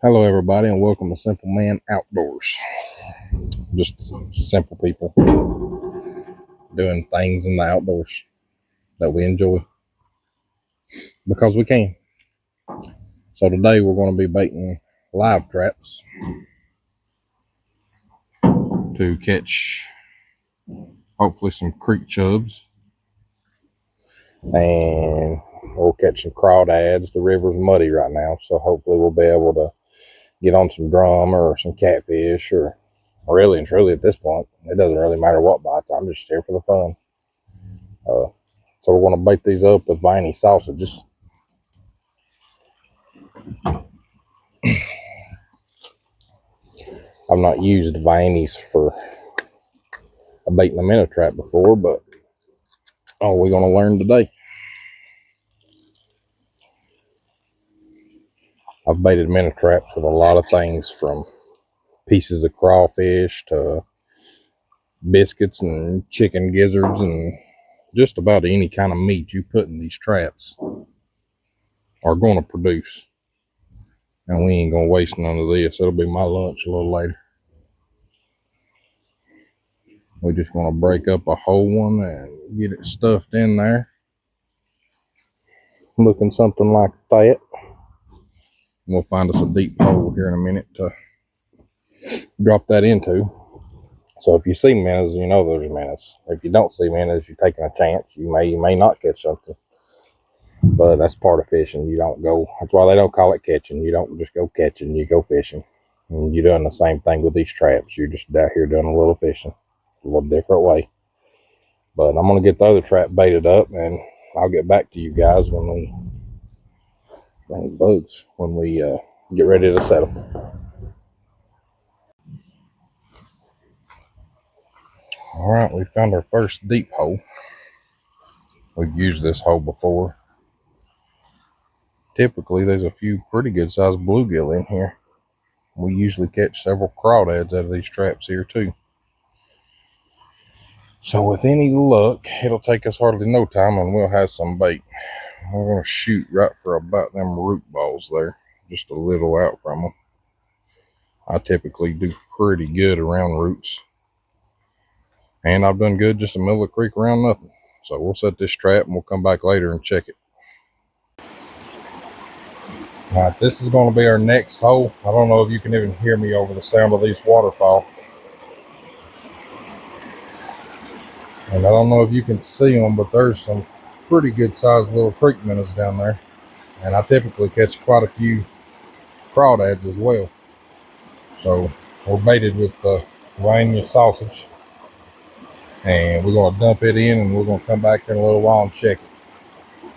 Hello, everybody, and welcome to Simple Man Outdoors. Just simple people doing things in the outdoors that we enjoy because we can. So today we're going to be baiting live traps to catch hopefully some creek chubs, and we'll catch some crawdads. The river's muddy right now, so hopefully we'll be able to get on some drum or some catfish, or really and truly at this point, it doesn't really matter what bites. I'm just here for the fun. So we're going to bait these up with viney sausages. I've not used vineys for a bait in a minnow trap before, but we're going to learn today. I've baited minnow traps with a lot of things, from pieces of crawfish to biscuits and chicken gizzards, and just about any kind of meat you put in these traps are going to produce. And we ain't going to waste none of this. It'll be my lunch a little later. We're just going to break up a whole one and get it stuffed in there, looking something like that. We'll find us a deep hole here in a minute to drop that into. So if you see minnows, you know there's minnows. If you don't see minnows, you're taking a chance. You may not catch something. But that's part of fishing. You don't go, that's why they don't call it catching. You don't just go catching, you go fishing. And you're doing the same thing with these traps. You're just out here doing a little fishing, a little different way. But I'm going to get the other trap baited up, and I'll get back to you guys when we get ready to settle. All right, we found our first deep hole. We've used this hole before. Typically, there's a few pretty good sized bluegill in here. We usually catch several crawdads out of these traps here too. So with any luck, it'll take us hardly no time and we'll have some bait. We're going to shoot right for about them root balls there, just a little out from them. I typically do pretty good around roots. And I've done good just in the middle of the creek around nothing. So we'll set this trap and we'll come back later and check it. All right, this is going to be our next hole. I don't know if you can even hear me over the sound of these waterfall. And I don't know if you can see them, but there's some pretty good sized little creek minnows down there. And I typically catch quite a few crawdads as well. So we're baited with the Rania sausage. And we're going to dump it in, and we're going to come back in a little while and check it.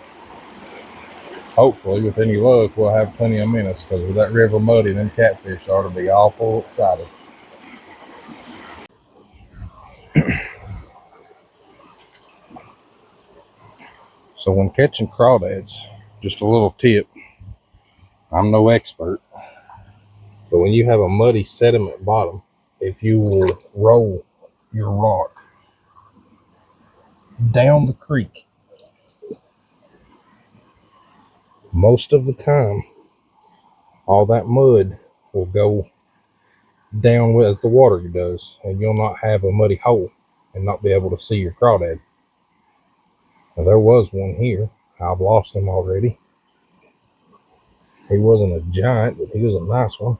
Hopefully, with any luck, we'll have plenty of minnows, because with that river muddy, them catfish ought to be awful excited. So when catching crawdads, just a little tip, I'm no expert, but when you have a muddy sediment bottom, if you will roll your rock down the creek, most of the time, all that mud will go down as the water does, and you'll not have a muddy hole and not be able to see your crawdad. Now, there was one here. I've lost him already. He wasn't a giant, but he was a nice one.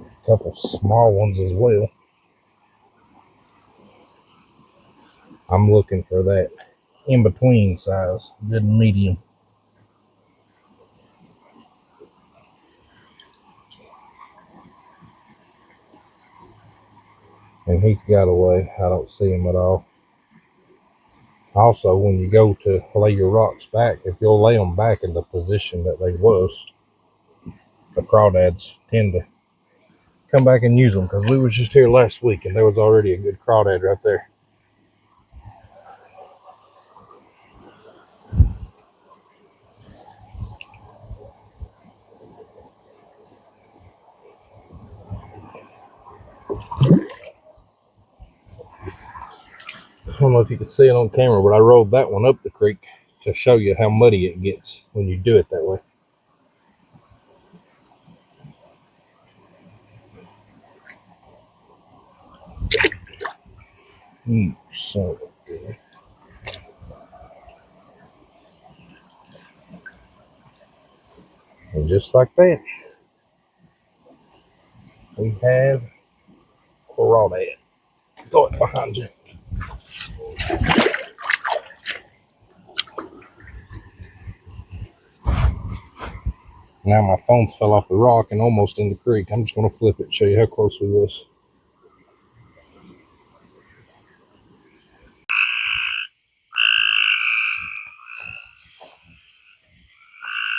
A couple small ones as well. I'm looking for that in-between size, good and medium. And he's got away. I don't see him at all. Also, when you go to lay your rocks back, if you'll lay them back in the position that they was, the crawdads tend to come back and use them, because we was just here last week and there was already a good crawdad right there. I don't know if you can see it on camera, but I rolled that one up the creek to show you how muddy it gets when you do it that way. So good. And just like that, we have crawdad. Throw it behind you. Now my phone's fell off the rock and almost in the creek. I'm just going to flip it and show you how close we was.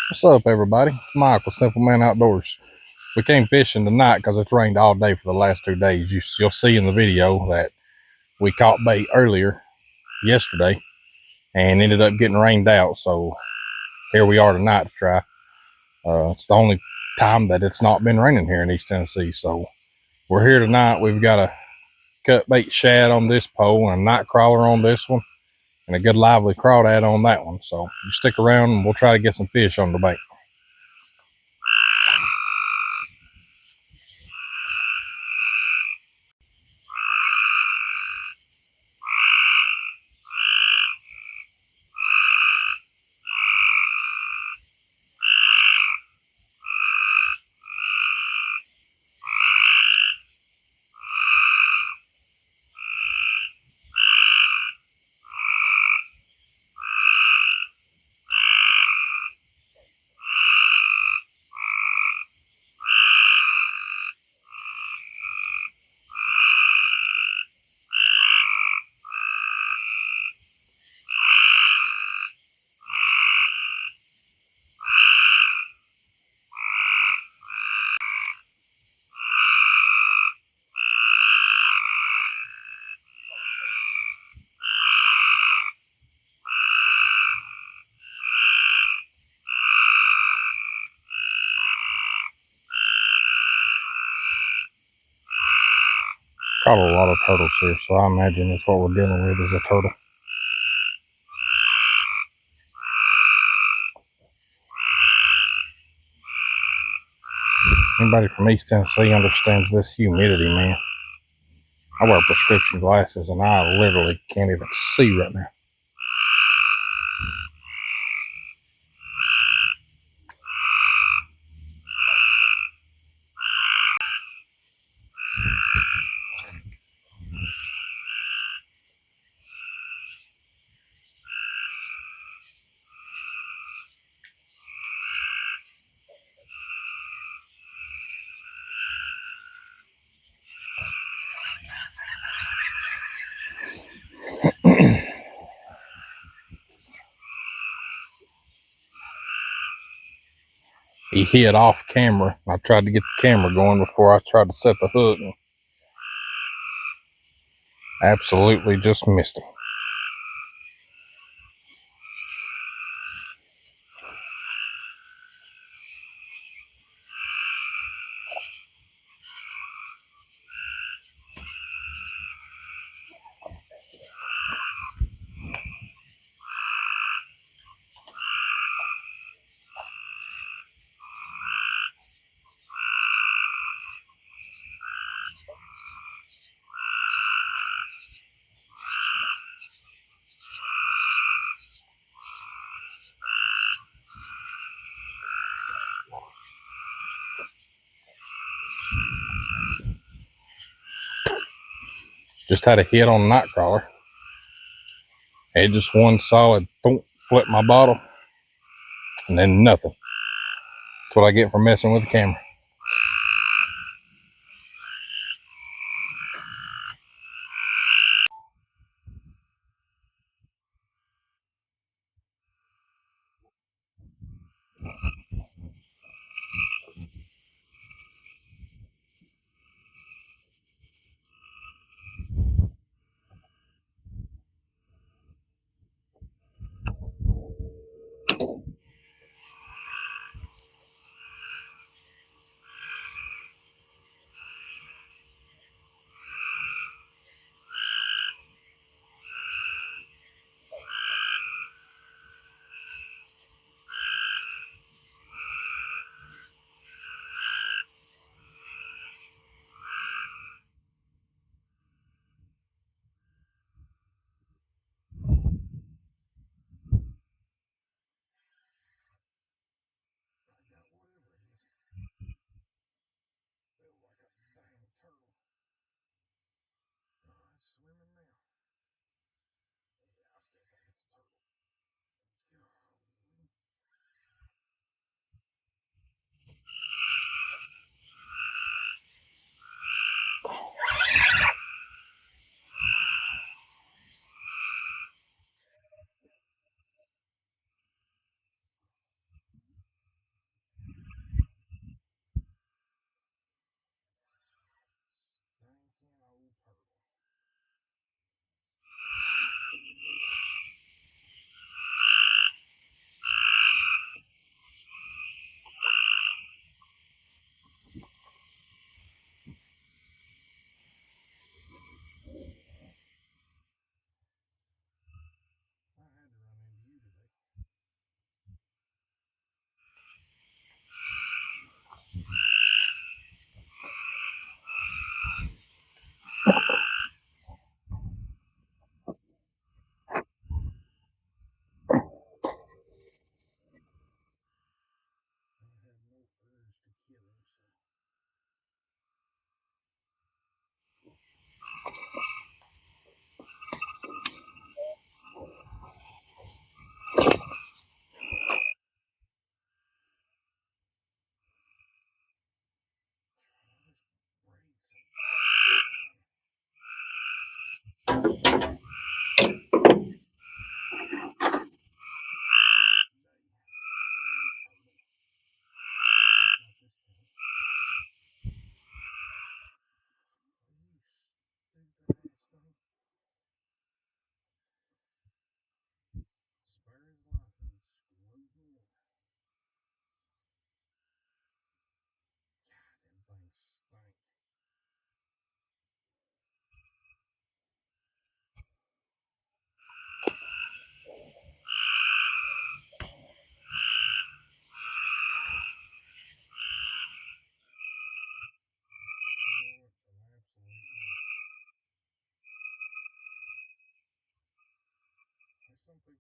What's up, everybody? It's Mike with Simple Man Outdoors. We came fishing tonight because it's rained all day for the last 2 days. You'll see in the video that we caught bait earlier yesterday and ended up getting rained out. So here we are tonight to try. It's the only time that it's not been raining here in East Tennessee. So we're here tonight. We've got a cut bait shad on this pole and a night crawler on this one and a good lively crawdad on that one. So you stick around and we'll try to get some fish on the bait. Caught a lot of turtles here, so I imagine that's what we're dealing with is a turtle. Anybody from East Tennessee understands this humidity, man. I wear prescription glasses and I literally can't even see right now. He hit off camera. I tried to get the camera going before I tried to set the hook and absolutely just missed him. Just had a hit on the night crawler. It just one solid thump, flipped my bottle, and then nothing. That's what I get for messing with the camera.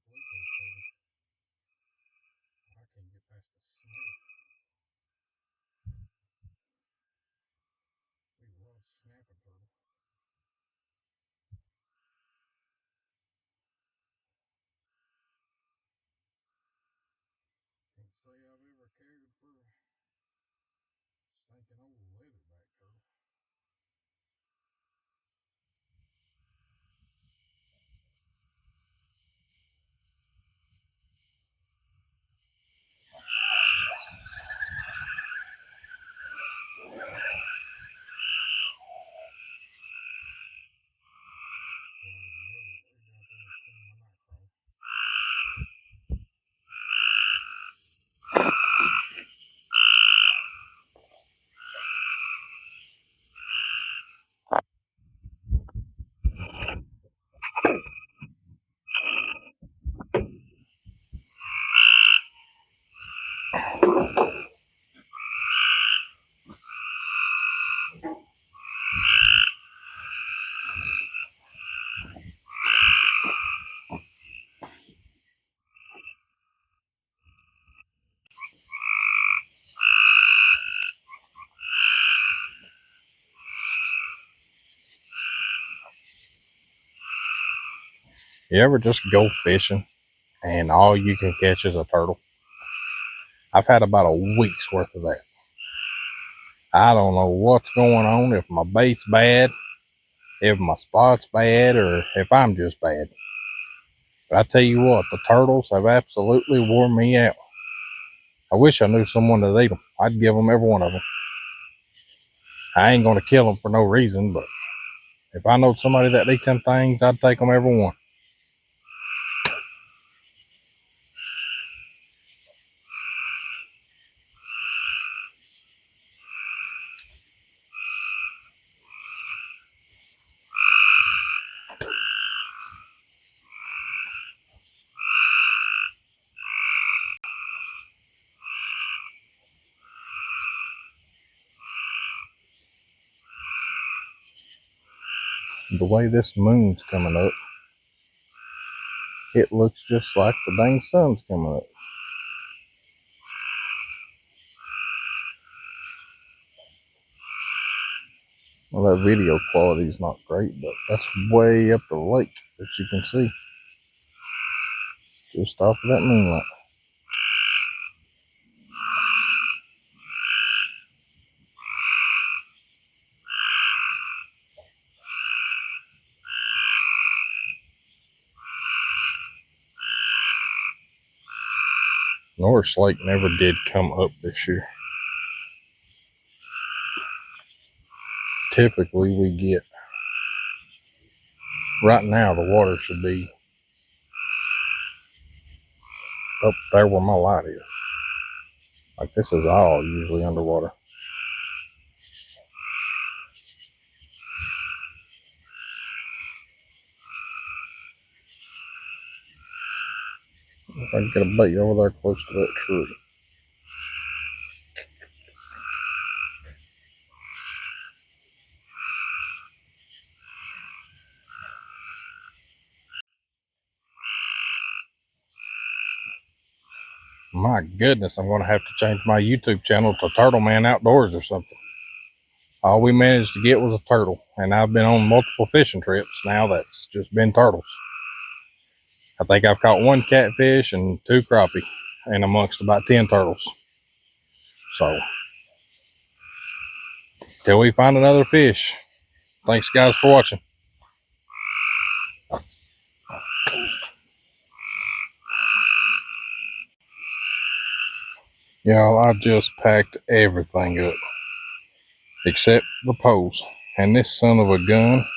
believe those turtles. I can't get past the smell. We love snapping turtle. Can't say I've ever cared for stinking old leatherback turtle. You ever just go fishing and all you can catch is a turtle? I've had about a week's worth of that. I don't know what's going on, if my bait's bad, if my spot's bad, or if I'm just bad. But I tell you what, the turtles have absolutely wore me out. I wish I knew someone to eat them. I'd give them every one of them. I ain't going to kill them for no reason, but if I know somebody that eat them things, I'd take them every one. The way this moon's coming up, it looks just like the dang sun's coming up. Well, that video quality is not great, but that's way up the lake that you can see. Just off of that moonlight. Norris Lake never did come up this year. Typically we get, right now the water should be up there where my light is. Like this is all usually underwater. If I can get a bait over there close to that tree. My goodness, I'm going to have to change my YouTube channel to Turtle Man Outdoors or something. All we managed to get was a turtle, and I've been on multiple fishing trips now that's just been turtles. I think I've caught 1 catfish and 2 crappie, and amongst about 10 turtles. So, till we find another fish. Thanks guys for watching. Y'all, I just packed everything up except the poles, and this son of a gun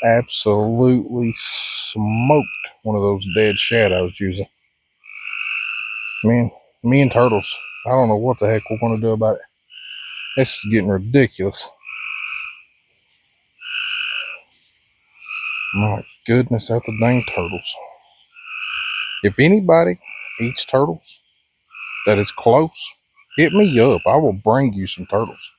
absolutely smoked one of those dead shad I was using. Man, me and turtles, I don't know what the heck we're going to do about it. This is getting ridiculous. My goodness, at the dang turtles. If anybody eats turtles that is close, hit me up. I will bring you some turtles.